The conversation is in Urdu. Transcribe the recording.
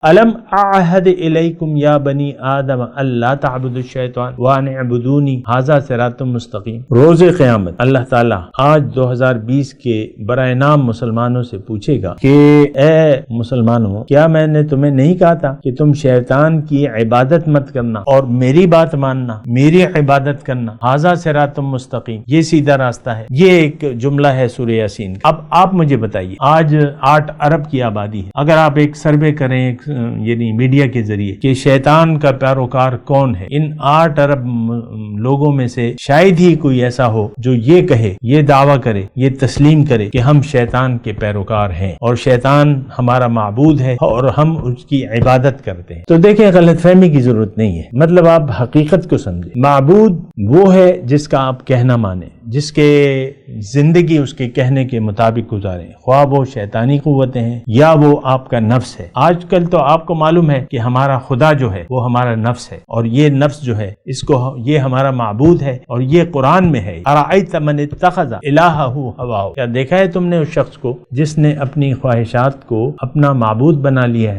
الم اعہد الیکم یا بنی آدم اللہ تعبدوا الشیطان وان اعبدونی ھذا صراط مستقیم۔ روز قیامت اللہ تعالیٰ آج 2020 کے برائے نام مسلمانوں سے پوچھے گا کہ اے مسلمانوں، کیا میں نے تمہیں نہیں کہا تھا کہ تم شیطان کی عبادت مت کرنا اور میری بات ماننا، میری عبادت کرنا، ھذا صراط مستقیم، یہ سیدھا راستہ ہے۔ یہ ایک جملہ ہے سورہ یاسین۔ اب آپ مجھے بتائیے، آج 8 ارب کی آبادی ہے، اگر آپ ایک سروے کریں یعنی میڈیا کے ذریعے کہ شیطان کا پیروکار کون ہے، ان 8 ارب لوگوں میں سے شاید ہی کوئی ایسا ہو جو یہ کہے، یہ دعویٰ کرے، یہ تسلیم کرے کہ ہم شیطان کے پیروکار ہیں اور شیطان ہمارا معبود ہے اور ہم اس کی عبادت کرتے ہیں۔ تو دیکھیں، غلط فہمی کی ضرورت نہیں ہے، مطلب آپ حقیقت کو سمجھیں۔ معبود وہ ہے جس کا آپ کہنا مانیں، جس کے زندگی اس کے کہنے کے مطابق گزاریں، خواہ وہ شیطانی قوتیں ہیں یا وہ آپ کا نفس ہے۔ آج کل تو آپ کو معلوم ہے کہ ہمارا خدا جو ہے وہ ہمارا نفس ہے، اور یہ نفس جو ہے اس کو یہ ہمارا معبود ہے، اور یہ قرآن میں ہے، ارأیت من اتخذ الہہ ہواہ۔ کیا دیکھا ہے تم نے اس شخص کو جس نے اپنی خواہشات کو اپنا معبود بنا لیا ہے؟